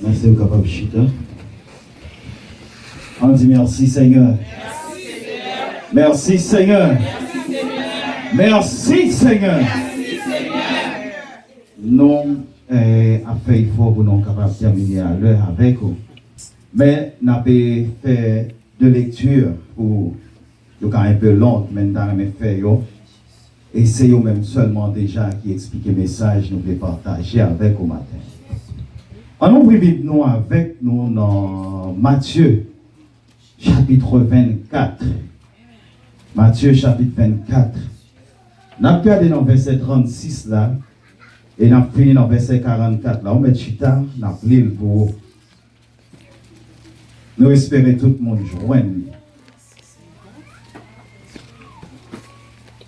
Merci au capable Chita. On dit merci Seigneur. Merci Seigneur. Merci Seigneur. Nous avons fait il faut pour nous capables de terminer à l'heure avec vous. Mais nous avons fait deux lectures pour un peu long, maintenant nous fait et c'est eux-mêmes seulement déjà qui expliquent le message nous voulons partager avec vous matin. On ouvre nous avec nous dans Matthieu chapitre 24. Matthieu chapitre 24. Nous avons regardé dans verset 36 là et nous avons fini dans verset 44 là. On met chita, nous avons lu pour nous espérer tout le monde joindre.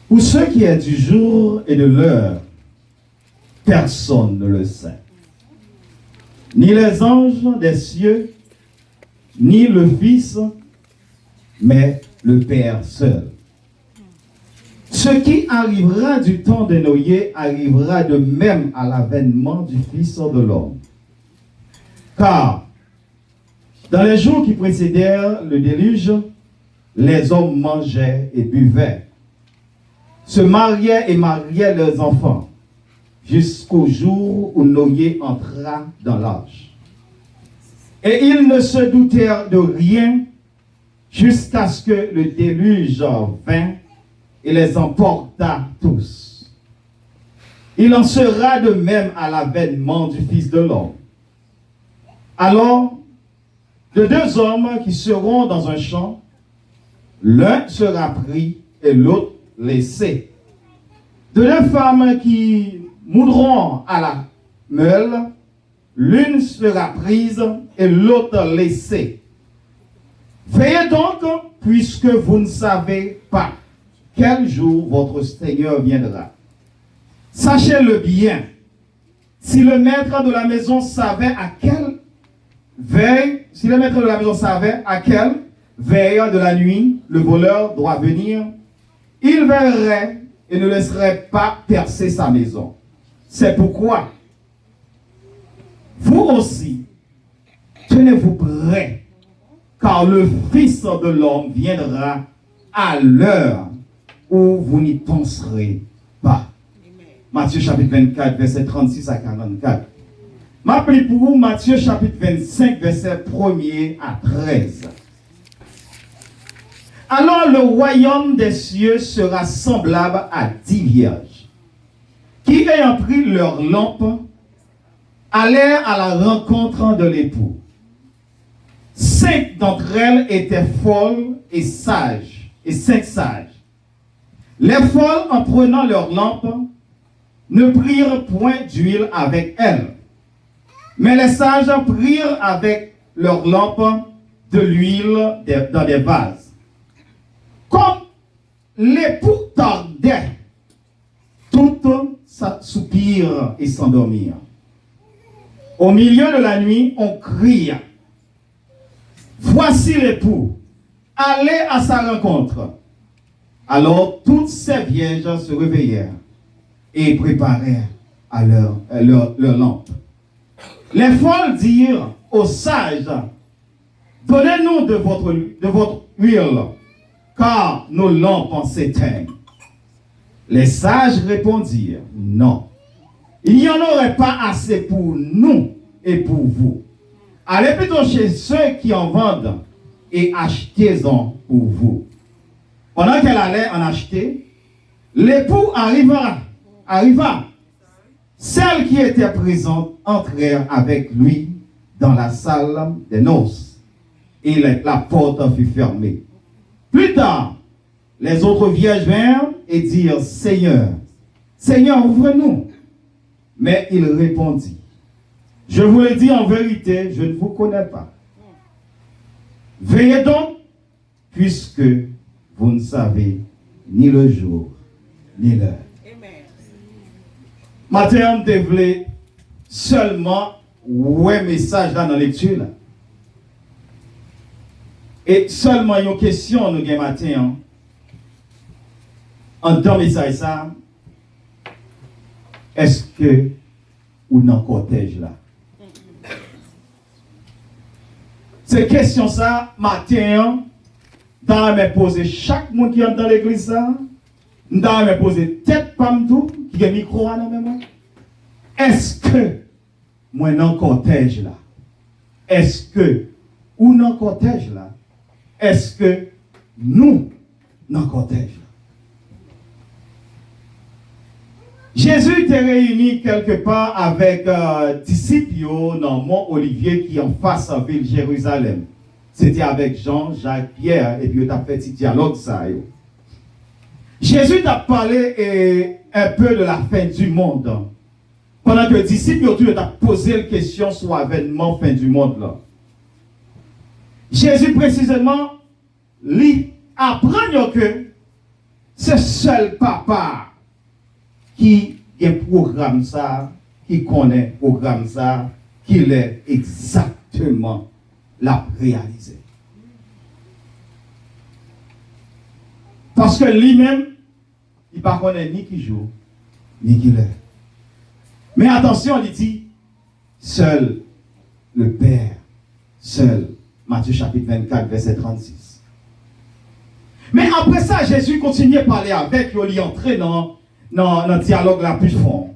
Pour ce qui est du jour et de l'heure, personne ne le sait. Ni les anges des cieux, ni le Fils, mais le Père seul. Ce qui arrivera du temps de Noé arrivera de même à l'avènement du Fils de l'homme. Car, dans les jours qui précédèrent le déluge, les hommes mangeaient et buvaient, se mariaient et mariaient leurs enfants, jusqu'au jour où Noé entra dans l'arche. Et ils ne se doutèrent de rien jusqu'à ce que le déluge vint et les emporta tous. Il en sera de même à l'avènement du Fils de l'homme. Alors, de deux hommes qui seront dans un champ, l'un sera pris et l'autre laissé. De deux femmes qui moudront à la meule, l'une sera prise et l'autre laissée. Veillez donc, puisque vous ne savez pas quel jour votre Seigneur viendra. Sachez-le bien, si le maître de la maison savait à quelle veille de la nuit le voleur doit venir, il verrait et ne laisserait pas percer sa maison. C'est pourquoi, vous aussi, tenez-vous prêts, car le Fils de l'homme viendra à l'heure où vous n'y penserez pas. Matthieu chapitre 24, verset 36 à 44. M'appelez pour vous Matthieu chapitre 25, verset 1er à 13. Alors le royaume des cieux sera semblable à 10 vierges, qui ayant pris leur lampe, allèrent à la rencontre de l'époux. 5 d'entre elles étaient folles et sages, et 5 sages. Les folles, en prenant leur lampe, ne prirent point d'huile avec elles, mais les sages prirent avec leur lampe de l'huile dans des vases. Comme l'époux tardait, toutes soupirent et s'endormirent. Au milieu de la nuit, on cria: voici l'époux, allez à sa rencontre. Alors toutes ces vierges se réveillèrent et préparèrent à leur lampe. Les folles dirent aux sages: donnez-nous de votre huile, car nos lampes s'éteignent. Les sages répondirent: non, il n'y en aurait pas assez pour nous et pour vous. Allez plutôt chez ceux qui en vendent et achetez-en pour vous. Pendant qu'elle allait en acheter, l'époux arriva. Celles qui étaient présentes entrèrent avec lui dans la salle des noces, et la porte fut fermée. Plus tard, les autres vierges vinrent et dirent: Seigneur, Seigneur, ouvre-nous. Mais il répondit: je vous le dis en vérité, je ne vous connais pas. Veillez donc, puisque vous ne savez ni le jour, ni l'heure. Matin, on voulait seulement un message dans la lecture. Là. Et seulement une question, nous avons matin, en dans le message, ça, est-ce que ou dans le cortège là? Ces questions ça, matin, dans me poser chaque monde qui entre dans l'église ça, dans me poser tête pam tout, qui a micro à même. Est-ce que moi dans cortège là? Est-ce que ou dans cortège là? Est-ce que nous dans cortège là? Jésus était réuni quelque part avec disciples dans Mont Olivier qui est en face de la ville Jérusalem. C'était avec Jean, Jacques, Pierre, et puis il a fait un petit dialogue ça. Jésus a parlé un peu de la fin du monde. Pendant que les disciples ont posé la question sur l'événement fin du monde là. Jésus précisément lui apprend que c'est seul papa qui a programme ça, qui connaît programme ça, qui l'est exactement la réaliser. Parce que lui-même, il ne connaît ni qui joue, ni qui l'est. Mais attention, il dit, seul le Père, seul, Matthieu chapitre 24, verset 36. Mais après ça, Jésus continue à parler avec eux, il entrait dans le dialogue la plus fort.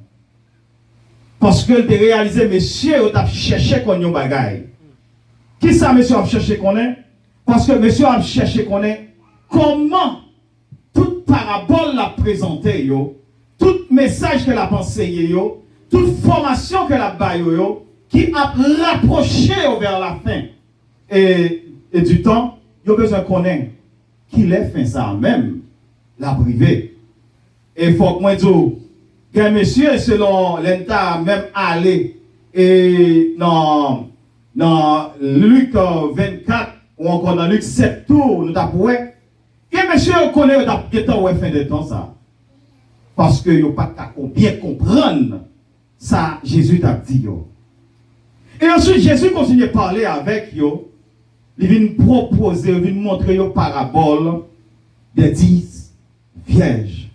Parce que de réaliser, monsieur, il a cherché qu'on y a bagaille. Qui ça, monsieur, a cherché qu'on est? Parce que monsieur a cherché qu'on est comment toute parabole l'a présenté, tout message qu'elle a pensé, toute formation qu'elle a baillé, qui a rapproché vers la fin et du temps, il a besoin qu'on ait qui l'a fait ça même, la privée. Et il faut que moi dise, que monsieur, selon l'État, même aller et dans Luc 24 ou encore dans Luc 7 tours, nous avons que monsieur connaît la fin de temps ça. Parce que vous pas bien comprendre ça, Jésus t'a dit. Et ensuite, Jésus continue à parler avec eux. Il vient proposer, il vient montrer une parabole des 10 vierges.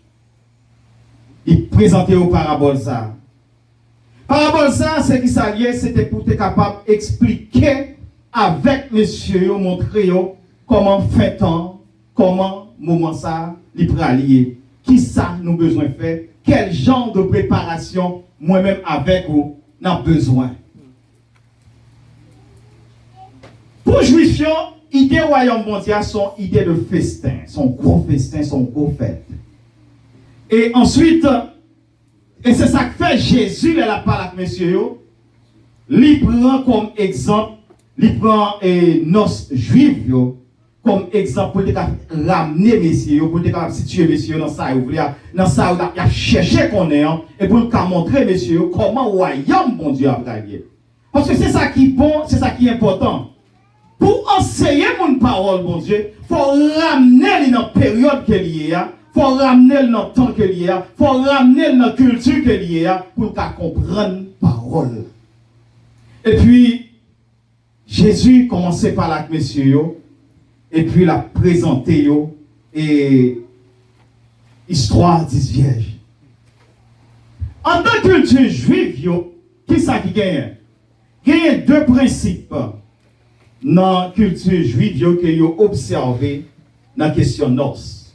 Il présentait aux paraboles ça. Parabole ça, c'est qui s'alliait, c'était pour être capable d'expliquer avec monsieur, montrer comment fait temps, comment moment ça, il peut allier. Qui ça nous besoin faire, quel genre de préparation moi-même avec vous n'a besoin. Pour Juifs, l'idée royaume mondial sont idée de festin, son gros festin, son gros fête. Et ensuite, et c'est ça que fait Jésus, il a parlé avec monsieur, il prend comme exemple, il prend nos juifs comme exemple pour ramener messieurs, pour situer messieurs dans ça, il a cherché qu'on est, et pour montrer messieurs comment le royaume bon Dieu a travaillé. Parce que c'est ça qui est bon, c'est ça qui est important. Pour enseigner mon parole, bon Dieu, il faut ramener dans la période qu'il y a, il faut ramener dans le temps qu'il y a, il faut ramener dans la culture qu'il y a, pour comprendre la parole. Et puis, Jésus commençait par la messieurs, et puis la présenter, et histoire des vierges. En tant que culture juive, qui ça qui gagne? Il y a deux principes dans la culture juive que vous observez dans la question de noces.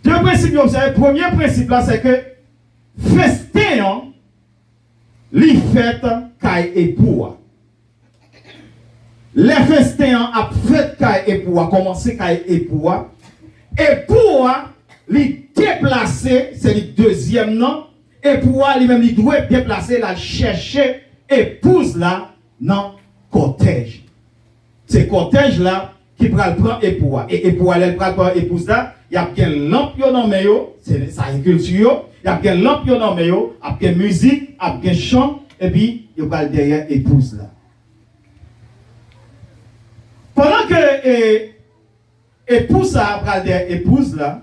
Deux principes observés. Le premier principe là, c'est que festin, les fêtes caille époux. Les festins a fait caille époux, commencé caille époux. Époux, les déplacer, c'est le deuxième nom. Époux, lui-même, il doit déplacer, la chercher épouse là dans cortège. C'est cortège là qui prend époux. Et époux, elle prend épouse là. Il y a bien lampe dans le c'est sa culture. Il y a bien lampe dans le il y a bien musique, il y a bien chant. Et puis, il y a derrière épouse là. Pendant que épouse ça, après derrière épouse là,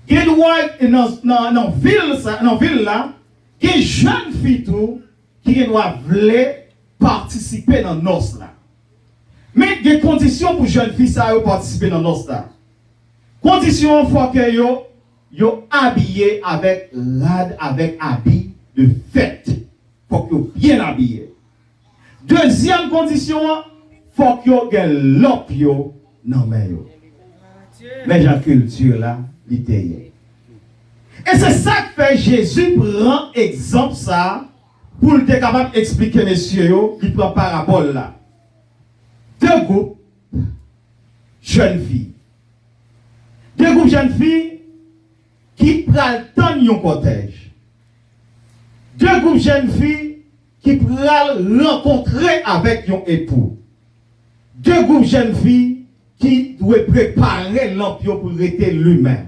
il y a dans ville là, il y a une jeune fille tout qui doit participer dans noces là. Mais il y a des conditions pour jeune fille ça participer dans noces là. Condition il faut que yo habillé avec habit de fête. Faut que bien habillé. Deuxième condition, il faut que ait l'op yo nan men yo. Mais la culture là, l'italienne. Et c'est ça que fait Jésus prend exemple ça pour être capable d'expliquer messieurs yo, il prend parabole là. Deux groupes jeunes filles. Deux groupes jeunes filles qui prennent tant yon cortège. Deux groupes jeunes filles qui prennent rencontrer avec yon époux. Deux groupes jeunes filles qui doivent préparer l'emploi pour être l'humain.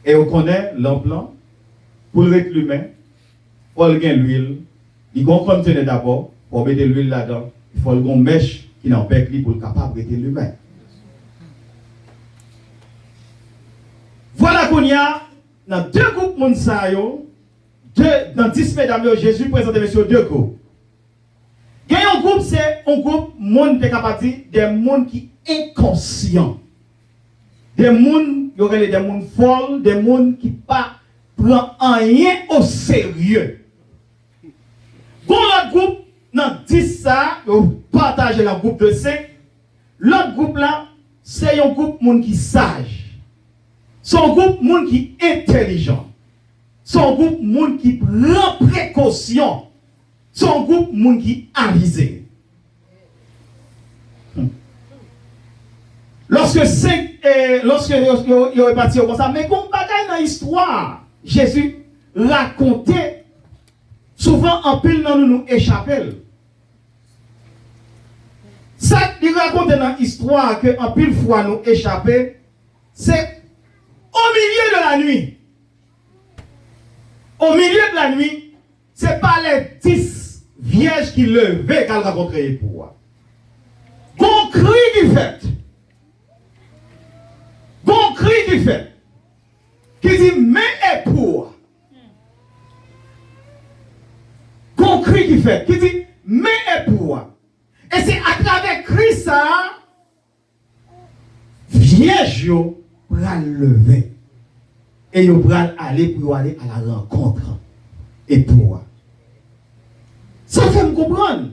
Et on connaît l'emploi pour être l'humain. Il faut gagner l'huile. Il faut contenir d'abord pour mettre l'huile là-dedans. Il faut une mèche qui n'en bec pour être capable d'être l'humain. Voilà qu'on y a dans deux groupes Monsayo, dans 10 mesdames, Jésus présente messieurs deux groupes. Il y a un groupe, c'est un groupe monde qui est capable de dire des mondes qui sont inconscients. Des mondes, il y aurait des mondes folles, des mondes qui ne prennent rien au sérieux. Bon, l'autre groupe, dans 10 ça, vous partagez le groupe de 5. L'autre groupe là, c'est un groupe monde qui sage. C'est un groupe monde qui est intelligent. C'est un groupe monde qui prend précaution. C'est un groupe monde qui avisé. Lorsque il est parti comme ça, mais comme bagaille dans l'histoire, Jésus racontait souvent en pile dans nous échapper. Ça, il racontait dans l'histoire que en pile fois nous échapper, c'est au milieu de la nuit. Au milieu de la nuit, c'est pas les 10 vierges qui levaient qu'elle rencontrait l'époux. Bon cri qui fait. Bon cri qui fait. Qui dit, mais époux. Bon cri qui fait. Qui dit, mais époux. Et c'est à travers cri ça, vierge yo pral lever. Et yo pral aller pour aller à la rencontre. Époux. Ça fait me comprendre.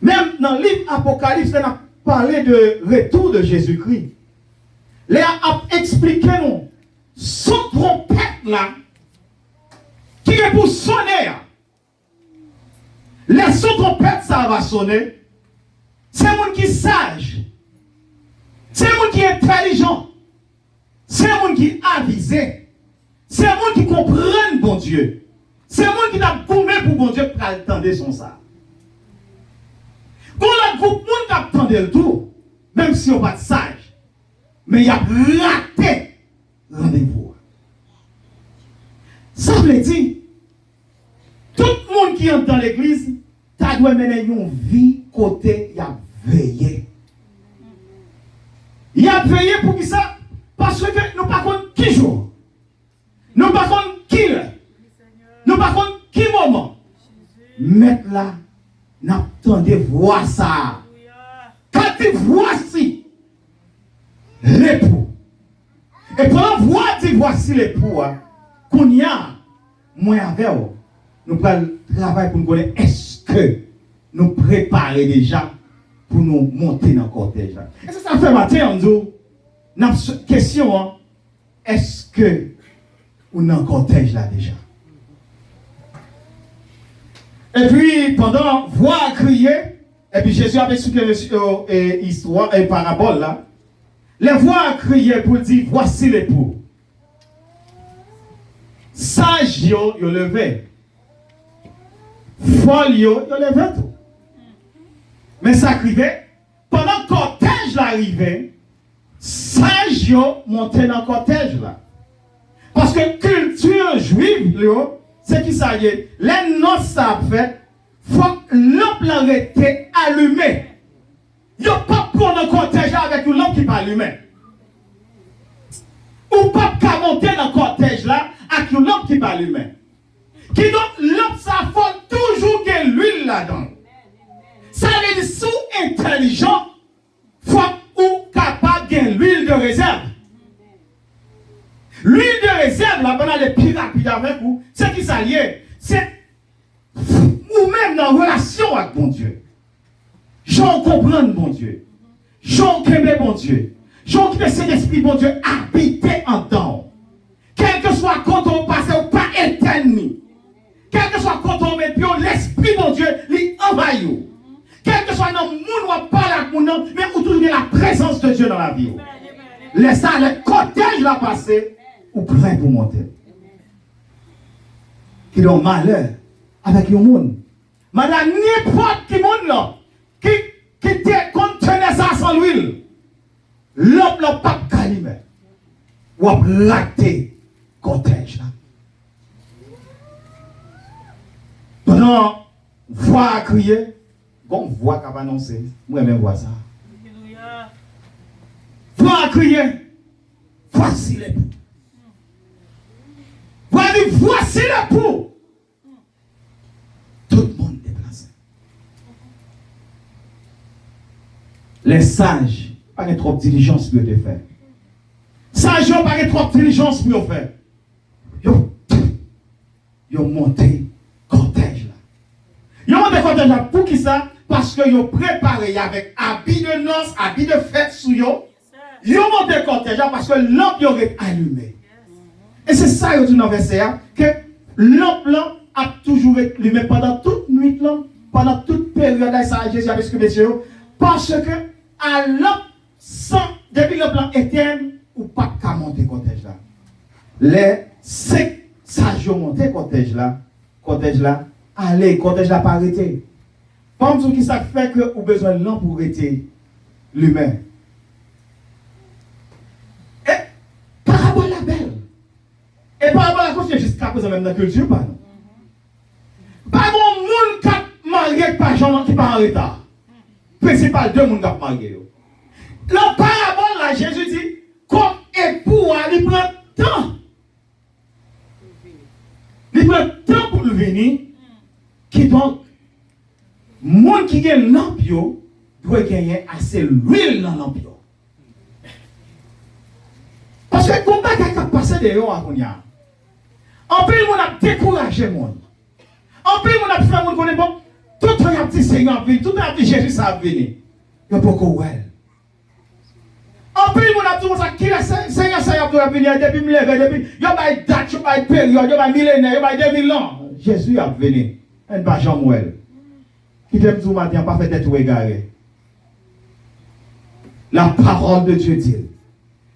Même dans le livre Apocalypse, on a parlé de retour de Jésus-Christ. Il a expliqué nous, son trompette là, qui est pour sonner. Les son trompette ça va sonner. C'est un monde qui est sage. C'est un monde qui est intelligent. C'est un monde qui est avisé. C'est un monde qui comprend bon Dieu. C'est un monde qui a gommé pour bon Dieu pour attendre son ça. Quand le groupe monde qui attend le tout, même si on n'est pas sage, mais il a raté rendez-vous. Ça veut dire, tout le monde qui entre dans l'église, tu dois mener une vie côté, il a veillé. Il a veillé pour qui ça? Parce que nous ne pas contre qui jour. Nous ne pas contre qui l'heure. Nous ne pas contre qui moment. Maintenant, nous attendons voir ça. Quand tu vois si l'époux. Et pendant voir tu voici l'époux, qu'on y a, moi avec vous, nous prenons le travail pour nous connaître est-ce que nous préparons déjà pour nous monter dans le cortège. Et ça fait matin, on dit, notre question, est-ce que nous dans le cortège là déjà? Et puis, pendant voir crier, et puis Jésus avait expliqué l'histoire et parabole là, les voix crier pour dire, voici l'époux. Sage yo levé. Folle yo levé tout. Mais ça arrivait, pendant que le cortège l'arrivait, sage yo montait dans le cortège là. Parce que culture juive, c'est qui ça y est, les noces ça fait, faut que l'homme l'arrête allumé. Il n'y a pas pour le cortège avec une lampe qui pas allumée. Ou pas qu'à monter dans le cortège là avec une lampe qui pas allumée. Qui donc lampe ça faut toujours que l'huile là-dedans. Ça veut dire sous intelligent, faut ou capable de l'huile de réserve. L'huile de réserve là, pendant les plus rapides avec vous, c'est qui ça y est, c'est ou même dans relation avec bon Dieu. J'en comprends bon Dieu. J'en aimer bon Dieu. J'en que cet esprit bon Dieu habiter en dedans. Quel que soit quand on passe ou pas éternel. Quel que soit quand on met l'esprit bon Dieu, lui envahit. Quel que soit dans le monde où on parle avec nous, mais où toujours la présence de Dieu dans la vie. Laissez le cortège la passer ou prêt pour monter. Qui ont malheur avec le monde. Madame, n'importe qui monde là, qui contenait ça sans l'huile, l'homme n'a pas calimé. Ou a raté cortège là. Pendant voix à crier, bon, voix qui va annoncer, moi-même vois ça. Voix à crier, voici les poux. Voici les poux. Tout le monde déplacé. Les sages, pas de trop de diligence pour le faire. Sages, pas de trop de diligence pour le faire. Ils ont monté cortège là. Ils ont monté cortège là pour qui ça? Parce qu'ils ont préparé avec habit de noces, habit de fête sous eux. Ils ont monté cortège là parce que lampe est allumée. Et c'est ça que tu dans verset que lampe là a toujours été allumée pendant toute nuit là, pendant toute période de ça Jésus avec ce messieurs parce que à lampe sans depuis le plan éternel ou pas qu'à monter cortège là. Les 5 sages ont monté cortège là, allez cortège là pas arrêté. Comme ce qui ça fait que vous besoin de lampe pour arrêter l'humain. Et parabole la belle. Et par rapport à la question, jusqu'à présent, même dans la culture, pas non. Pas bon monde qui a marié par gens qui pas en retard. Principal, 2 monde qui a marié. La parabole, là, Jésus dit, comme époux, il prend temps. Il prend temps pour le venir. Qui donc, monde qui gagne l'ampio, doit gagner assez l'huile dans l'ampio. Parce que le combat qui a passé dehors à Kounia. En plus, on a découragé le monde. En plus, on a fait le monde connaît bon. Tout le temps, il y a un petit Seigneur en ville. Tout le temps, il y a un petit Jésus à venir. Il y a beaucoup de well. En plus, on a tout ça. Qui est Seigneur à venir depuis me lever, depuis. Il y a une date, il y a une période, il y a un millénaire, il y a 2000 ans. Jésus a venu. Un pas Jean-Mouel. Qui t'aime tout matin, pas fait être égaré. La parole de Dieu dit.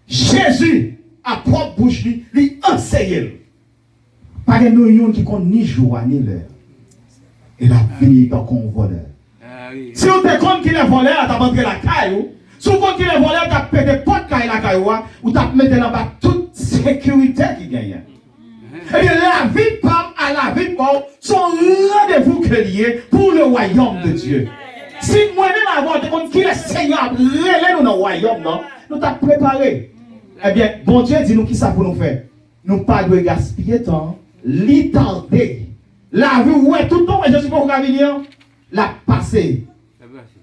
Jésus, à propre bouche, lui enseigne. Pas de nous qui compte ni jour ni l'heure. Et la vie tant qu'on voleur. Si on te compte qu'il est voleur, t'as montré la caille. Si on compte qu'il est voleur, t'as pété porte caille la caille ou t'as mis là-bas toute sécurité qui gagne. Et bien la vie part à la vie part son rendez-vous que lié pour le royaume de Dieu. Si moi-même avant de compte qu'il est Seigneur, relève dans le royaume, non, nous t'as préparé. Eh bien, bon Dieu dit nous qui ça pour nous faire. Nous pas de gaspiller temps. L'itardé. La vie, ouais, tout le temps, je suis pas au venir. La passé.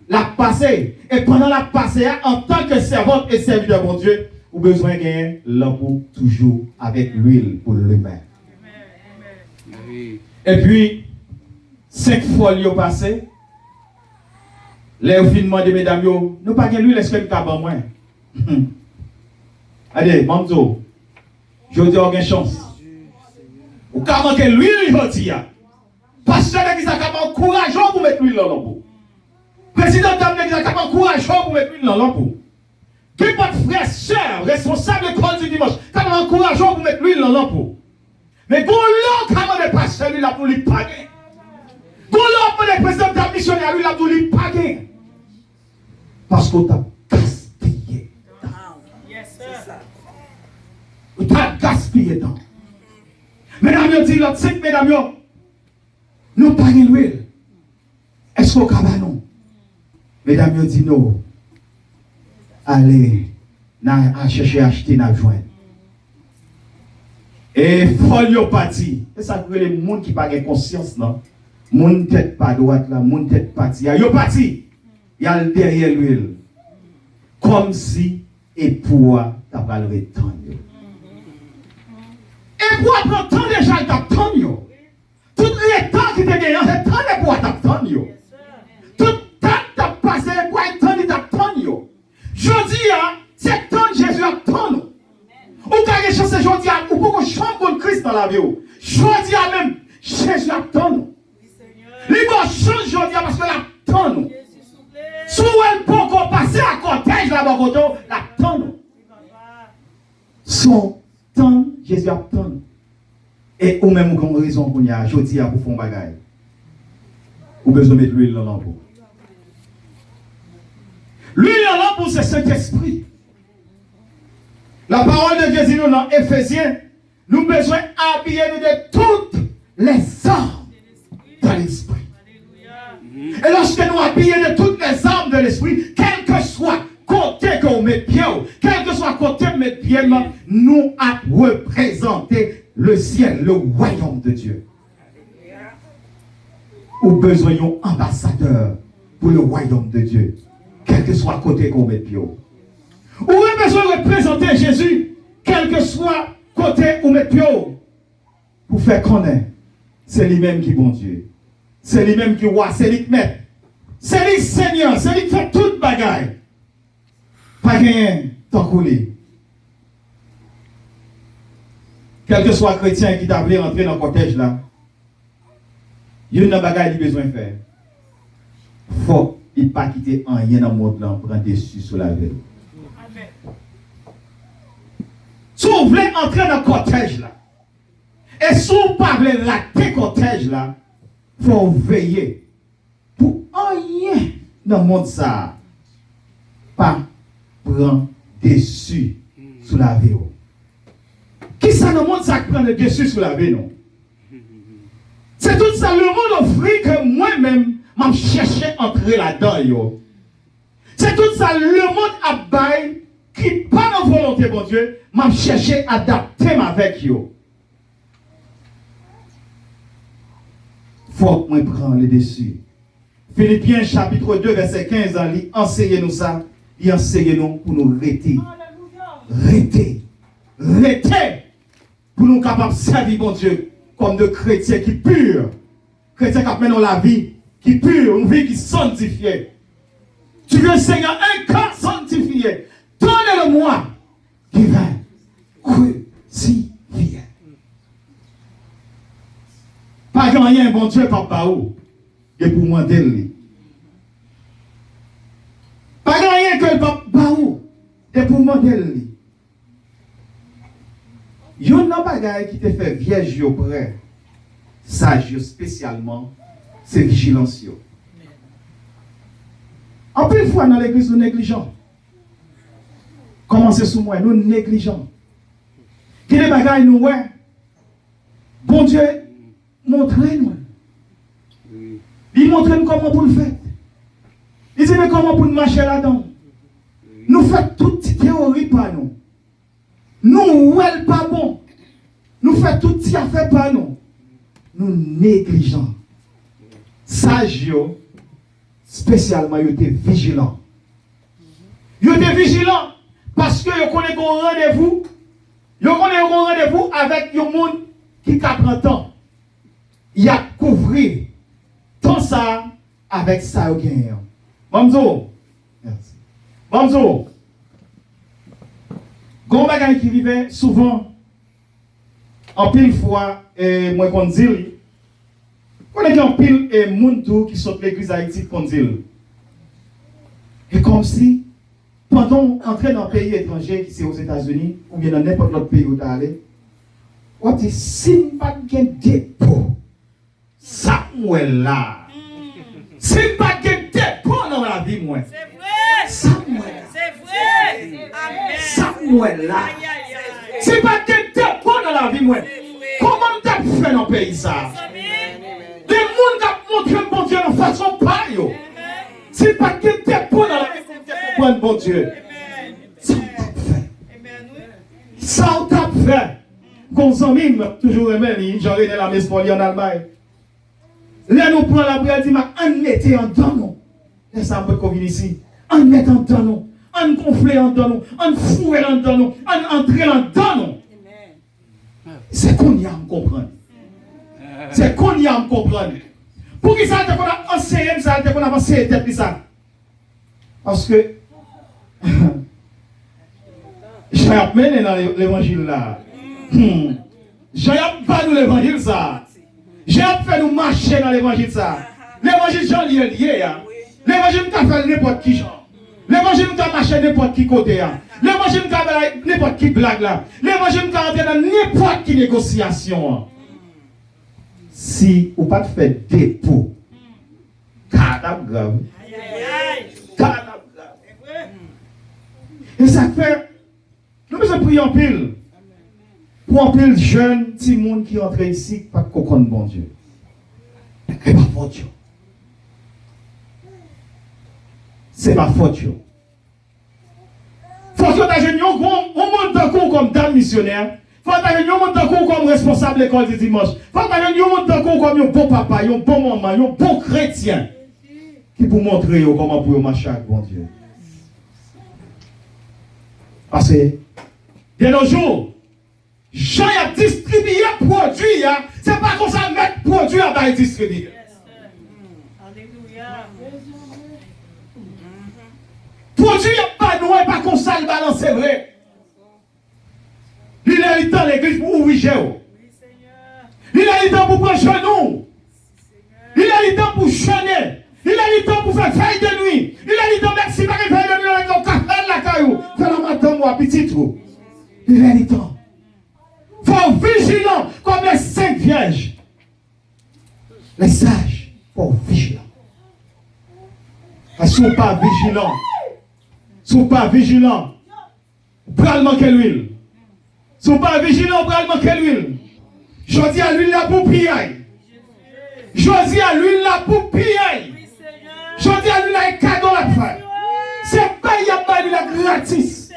La passé. Et pendant la passé, en tant que servante et serviteur de mon Dieu, vous avez besoin de gagner l'amour toujours avec l'huile pour l'humain. Et puis, 5 fois l'eau passé, les finement de mesdames, nous pas gagner l'huile, est-ce que nous avons moins? Allez, Mamzo, je dis, on a une chance. Ou quand manquer l'huile, il dit, pasteur qui a encourageant pour mettre l'huile dans l'eau. Président d'Amérique qui a encourageant pour mettre l'huile dans l'eau. Qui pas de frère, soeur, responsable de l'école du dimanche, qui a encourageant pour mettre l'huile dans l'eau. Mais quand l'on a des pasteurs, lui, là pour lui paguer. Quand l'on a des présidents de missionnaires, lui, là pour lui paguer. Parce qu'on t'a gaspillé. On t'a gaspillé dans. Mesdames, dit l'autre 5, mesdames, nous pas l'huile. Est-ce qu'on a non? Mesdames, dit non. Allez, à chercher à acheter, à joindre. Et folio parti. C'est ça que les gens qui n'ont pas conscience, non? Mon tête pas droite là, mon tête parti. Yo parti. Il y a derrière l'huile. Comme si époux t'a pas le temps. Et pour attendre déjà, il t'attend. Tout le temps qui te gagne, c'est temps de pour t'attendre. l'attend. Il va changer aujourd'hui parce que l'attend. Si elle peut passer à côté, l'attend. Son temps, Jésus attend. Et ou même comme raison qu'on y a, je dis à pour faire un bagage. Ou besoin de mettre l'huile dans l'ampoule. L'huile dans l'ampoule, c'est cet esprit. La parole de Jésus nous dans Éphésiens, nous avons besoin d'habiller de toutes les armes de l'esprit. Et lorsque nous habillons de toutes les armes de l'esprit, quel que soit côté que vous mettez pied, quel que soit côté que vous mettez pied, nous avons représenté le ciel, le royaume de Dieu. Ou besoin d'un ambassadeur pour le royaume de Dieu, quel que soit côté que vous mettez pied. Ou avez besoin de représenter Jésus, quel que soit côté où met pied, pour faire connaître. C'est lui-même qui est bon Dieu. C'est lui-même qui est roi, c'est lui qui met. C'est lui Seigneur, c'est lui qui fait toute bagaille. Pas rien, tant coulé. Quel que soit chrétien qui t'a voulu rentrer dans le cortège là, il y a une bagaille qu'il a besoin de faire. Il faut ne pas quitter rien dans le monde là, prendre dessus sur la vie. Si vous voulez entrer dans le cortège là, et si vous parlez rater le cortège là, il faut veiller pour rien dans le monde ça, pas prendre dessus sur la vie. Qui ça dans le monde ça prend le dessus sur la vie non? C'est tout ça le monde offrit que moi-même m'a cherché à entrer là-dedans. C'est tout ça le monde a bail qui pas dans volonté bon Dieu m'a cherché à adapter avec eux. Faut que moi prendre le dessus. Philippiens chapitre 2 verset 15 enseignez-nous ça, il enseigne-nous pour nous rester. Rester pour nous capables de servir bon Dieu comme de chrétiens qui purs. Chrétiens qui mènent la vie qui pure, une vie qui sanctifiée. Tu veux Seigneur un corps sanctifié. Donnez-le-moi qui va crucifier. Pas rien, bon Dieu, papa, ou, et pour moi d'elle. Pas rien que le papa, ou, et pour moi d'elle. Il y a un bagage qui te fait vierge auprès, sage spécialement, c'est vigilance. En plus, fois dans l'église, nous négligents. Commencez sous moi, nous négligents. Qui les bagailles nous, ouais. Bon Dieu, montrez-nous. Il montre-nous comment pour le faire. Il dit, mais comment pour marcher là-dedans. Nous faisons toute théorie par nous. Nous, ouais, pas bon. Nous faisons toute affaire par nous. Nous négligents. Sages, spécialement, ils étaient vigilants. Ils étaient vigilants parce que ils connaissent un rendez-vous. Ils connaissent un rendez-vous avec un monde qui a 30 ans. Il a couvert tout ça avec ça au gain. Bonjour. Merci. Bonjour. Gon bagay qui vivait souvent en pile fois et moi qu'on dit on est en pile et monde qui sont l'église Haïti qu'on dit. Et comme si pendant entrer dans un pays étranger qui c'est aux États-Unis ou bien dans n'importe quel pays où tu allé, on dit si pas de dépôt Samuel là. Si pas de dépôt dans la vie moi. C'est vrai. Samuel. C'est vrai. Amen. Samuel là. C'est pas de dépôt dans la vie moi. Comment t'as fait dans le pays ça? Des gens qui montrent bon Dieu de façon pareille. C'est pas de dépôt dans la vie pour bon Dieu. Ça t'a fait. Ça t'a fait. Comme amis, toujours aimé, j'en ai la messe pour lui en Allemagne. Là, nous prenons la prière, dit, on mettait en dedans nous. Laissez un peu qu'on vienne ici. On met en dedans nous. On gonfle en dedans nous. On fouille en dedans nous. On entre en dedans nous. C'est qu'on y a à me comprendre. C'est qu'on y a à me comprendre. Pour qui ça, qu'on a enseigné ça, qu'on a enseigné ça? Parce que j'ai mené dans l'évangile là. J'ai pas nous l'évangile ça. J'ai fait nous marcher dans l'évangile ça. L'évangile Jean lié. L'évangile nous fait n'importe qui genre. L'évangile nous marcher n'importe qui côté. L'évangile nous n'importe qui blague là. L'évangile nous entrer dans n'importe qui négociation. Si ou pas de faire dépôt, cadavre grave. Cadavre grave. Et ça fait, nous besoin prier en pile. Pour en pile jeune, petit monde qui entre ici, pas de cocon bon Dieu. C'est pas faute. C'est pas faute. Faut que tu aies un monde de cours comme dame missionnaire. Faut que tu aies un monde de cours comme responsable de l'école du dimanche. Faut que tu aies un monde de cours comme un bon papa, un bon maman, un bon chrétien. Qui pour montrer comment pour marcher avec bon Dieu. Parce que, de nos jours, Jean a distribué produit, c'est pas comme ça mettre produit à bas distribuer. Alléluia. Produit pas noir, pas comme ça le balance, c'est vrai. Il a eu le temps l'église pour ouvrir. Il a eu le temps pour prendre genou. Il a eu le temps pour chanter. Il a eu le temps pour faire veille de nuit. Il a eu le temps même si pas veille de nuit avec un café de la caillou. Faire la matin ou à petit trou. Il a eu le temps. Faut vigilant comme les 5 vierges. Les sages, faut vigilant. Parce que si vous pas vigilant, si vous pas vigilant, vous pouvez manquer l'huile. Si vous pas vigilant, vous pouvez manquer l'huile. Je dis à l'huile là pour piller. Je dis à l'huile là pour piller. Je dis à l'huile là un cadeau la faire. C'est pas il y a pas l'huile là gratis.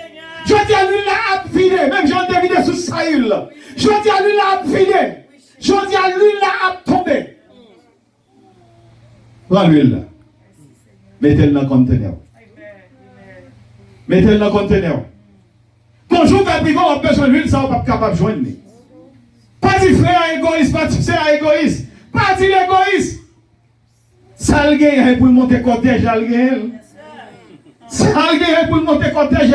Je dis à l'huile là à vider. Même j'en ai vidé sous Saül. Je dis à l'huile là à vider. Je dis à l'huile là à tomber. Prends l'huile là. Mettez-le dans le conteneur. Mettez-le dans le conteneur. Bonjour, Gabriel, on a besoin d'huile, ça on n'est pas capable de joindre. Pas dit frère égoïste, pas dit sœur égoïste. Pas dit l'égoïste. Ça le gagne pour monter cortège, ça le gagne. Ça le gagne pour monter cortège.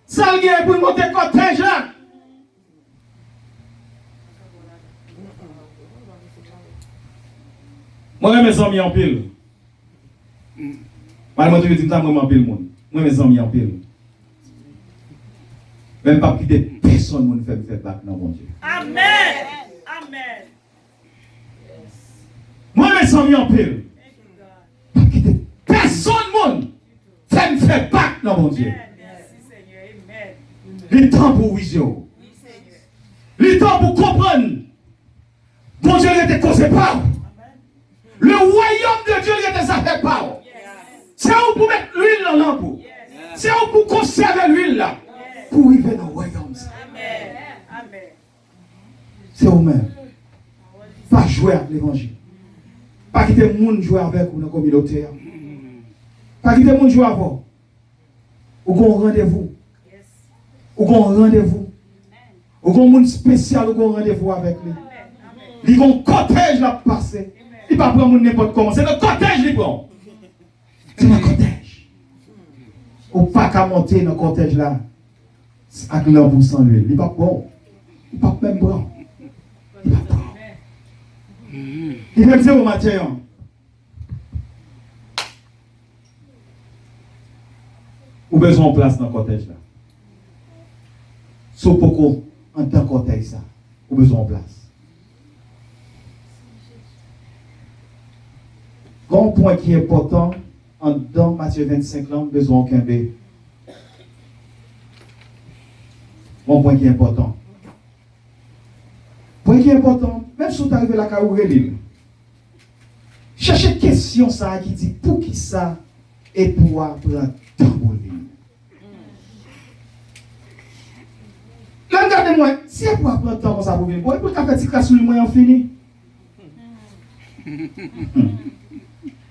Ça le gagne pour monter cortège. Moi, mes amis en pile. Moi, je dis que moi, en pile. Moi, mes amis en pile. Même pas quitter personne ne fait back dans mon Dieu. Amen. Amen. Moi, mes amis en pile. Pas quitter personne ne fait back dans mon Dieu. Merci Seigneur. Amen. Le temps pour vision. Le temps pour comprendre. Bon Dieu n'était causé pas. Le royaume de Dieu n'était ça fait pas. C'est où pour mettre l'huile dans l'ampoule. C'est où pour conserver l'huile là. Pour vivre dans le royaume. Amen. C'est vous-même. Pas jouer avec l'évangile. Pas quitter le monde jouer avec vous dans la communauté. Pas quitter le monde jouer avec vous. Ou qu'on rendez-vous. Ou qu'on rendez-vous. Ou qu'on monde spécial ou qu'on rendez-vous avec lui. Il y a un cortège là passé. Il ne va pas prendre n'importe comment. C'est le cortège qui prend. C'est le cortège. Ou pas qu'à monter dans le cortège là. Avec l'homme sans lui. Il n'est pas bon. Il n'est pas même bon. Il n'est pas bon. Il va dire au matin. Ou besoin de place dans le cortège là. Sauf pour qu'on entend le cortège ça. Ou besoin de place. Grand point qui est important, dans Matthieu 25, là, besoin aucun B. Grand point qui est important. Point qui est important, même si vous arrivez à la Kaouré, cherchez question ça qui dit pour qui ça et pour apprendre temps pour venir. Là, regardez-moi, si elle pour apprendre temps pour ça pour venir, pour faire un petit casse sur le moyen fini.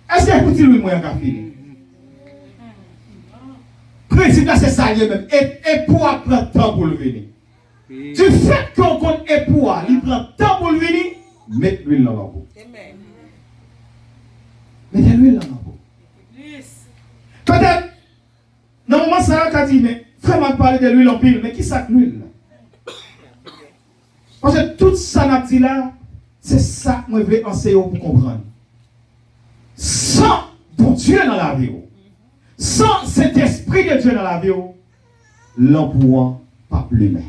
Est-ce qu'il y a un petit moyen qui a fini? Principe là, c'est ça même. Et pour apprendre temps pour le venir. Du fait qu'on compte et pour, il prend temps pour le venir, mettez l'huile dans la peau. Mettez l'huile dans la peau. Peut-être, dans le moment ça a dit, mais vraiment parler de l'huile en pile, mais qui ça l'huile là? Parce que tout ça n'a dit là, C'est ça que moi je veux enseigner pour comprendre. Sans bon Dieu dans la vie, sans cet esprit de Dieu dans la vie, l'emploi pas plus même.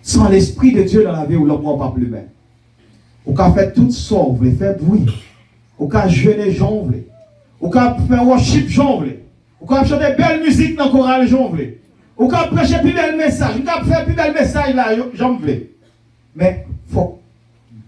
Sans l'esprit de Dieu dans la vie, l'emploi pas plus même. Ou qu'à faire tout ça, vous voulez faire bruit. Ou qu'à jeûner, j'en voulais. Ou qu'à faire worship, j'en voulais. Ou qu'à chanter belle musique dans le choral, j'en voulais. Ou qu'à prêcher plus bel message. Ou qu'à faire plus bel message là, j'en voulais. Mais il faut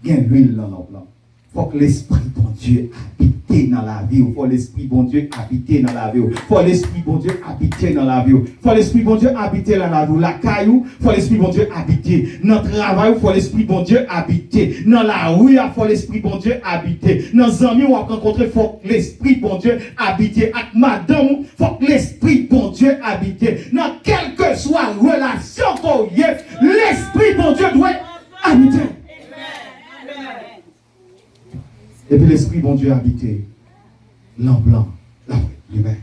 qu'il y ait l'huile dans notre plan. Il faut que l'esprit bon Dieu habite dans la vie. Il faut l'esprit bon Dieu habite dans la vie. Il faut l'esprit bon Dieu habite dans la vie. Il faut l'esprit bon Dieu habite dans la vie. La caillou, il faut l'esprit bon Dieu habite. Dans le travail, il faut l'esprit bon Dieu habite. Dans la rue, il faut l'esprit bon Dieu habite. Dans les amis, on va rencontrer, il faut que l'esprit bon Dieu habite. Avec madame, il faut que l'esprit bon Dieu habite. Dans quelle que soit la relation qu'on y ait, l'esprit bon Dieu doit habiter. Et puis l'esprit bon Dieu habité. L'an blanc, la lumière.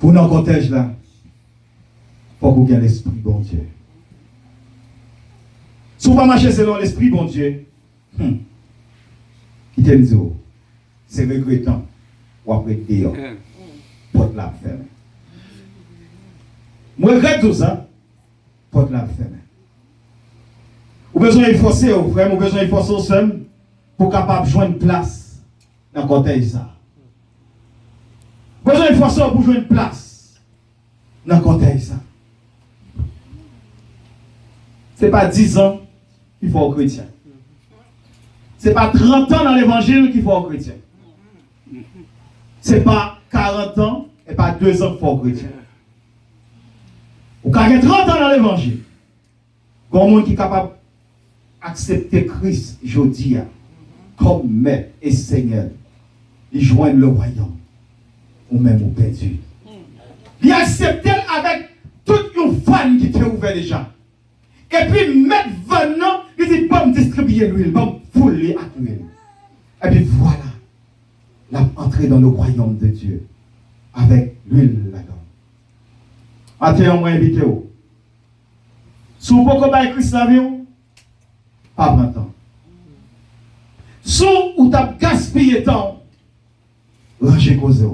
Pour nos cortèges là, il faut qu'on ait l'esprit bon Dieu. Si on va marcher selon l'esprit bon Dieu, qui t'aime dire, c'est regrettant. Ou après dehors, porte la ferme. Moi, je regrette tout ça, porte la ferme. Ou besoin de forcer, frère, ou besoin de forcer au seul pour capable joindre place dans le cortège ça. Besoin de forcer pour joindre place dans le cortège ça. Ce n'est pas 10 ans qu'il faut aux chrétiens. Ce n'est pas 30 ans dans l'évangile qu'il faut aux chrétiens. Ce n'est pas 40 ans et pas 2 ans qu'il faut aux chrétiens. Ou quand il y a 30 ans dans l'évangile, il y a un monde qui est capable accepter Christ aujourd'hui comme maître et Seigneur, il joint le royaume ou même au perdu. Il accepte avec toute une fan qui était ouverte déjà. Et puis mettre venant, il dit pas me distribuer l'huile, pas me fouler à l'huile. Et puis voilà, la entrée dans le royaume de Dieu avec l'huile là-dedans. Attends, on va inviter vous. Si vous pouvez pas Christ la vie, pas prendre temps. Si vous avez gaspillé temps, rangez cause.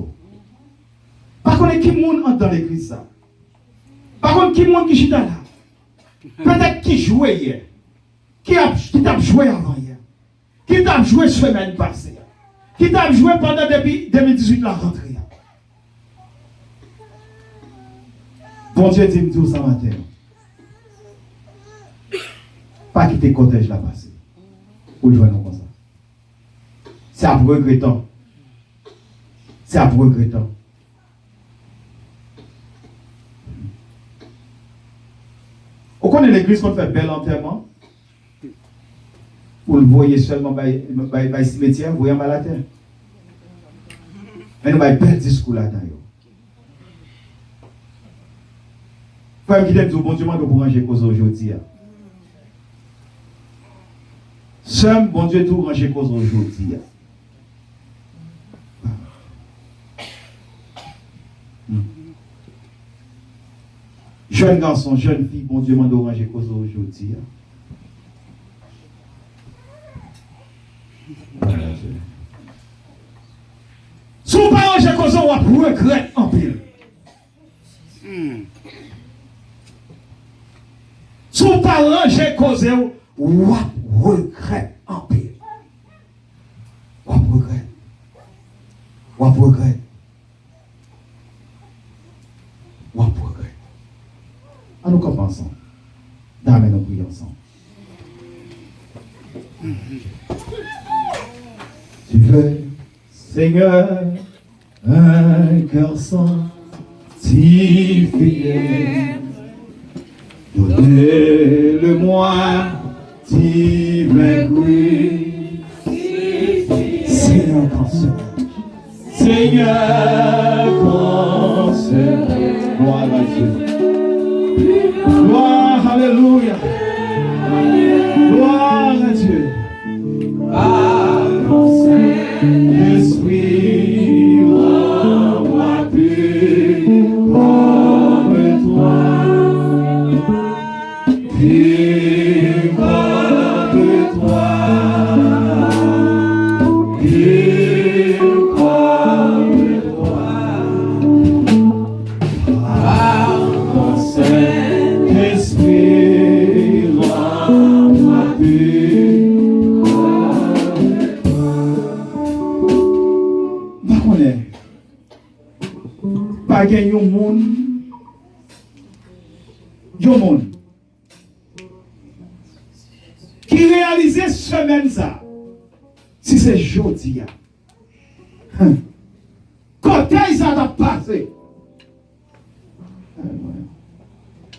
Par contre, qui monde entre dans l'église ça? Par contre, qui monde qui chita là? Peut-être qui jouait hier. Qui t'a joué avant hier. Qui t'a joué semaine passée. Qui t'a joué pendant depuis 2018 la rentrée. Bon Dieu dit tout ça matin. Pas quitter le cortège là passé. Ou jouer comme ça. C'est à regrettant. C'est à regrettant. On connaît l'église qu'on fait bel enterrement. Vous le voyez seulement dans le cimetière, vous voyez mal la terre. Mais nous avons un bel discours là-dedans. Frère qui dit bon Dieu m'a pour ranger cause aujourd'hui. Seul bon Dieu tout ranger cause aujourd'hui. Jeune garçon, jeune fille, bon Dieu m'a ranger cause aujourd'hui. Si vous ne pas ranger cause, on va regretter en pile. Si vous ne pas ranger cause, on va regretter en pile. On va regretter. On va regretter. On va regretter. À nous commençons. D'amen, nous prions ensemble. Tu veux, Seigneur, un cœur sanctifié. Donnez-le-moi, divin bruit. Seigneur, console. Seigneur, console. Gloire à Dieu. Gloire, alléluia. Gloire à Dieu. L'esprit rends-moi pur comme toi. Pas qu'il y ait un monde qui réalisait semaine ça. Si c'est jeudi, côté ça t'a passé.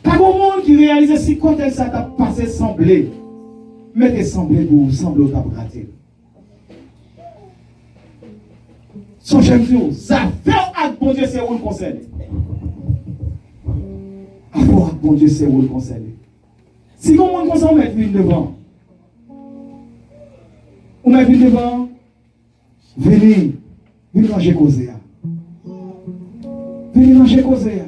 Pas un monde qui réalisait si côté ça t'a passé semblé. Mettez semblé pour sembler au cap raté. Son j'aime dire, ça fait avec bon Dieu, c'est où le conseil. Avoir avec bon Dieu, c'est où le conseil. Si vous monde conseil, on met une devant. On met une devant. Venez manger causer. Venez manger causer.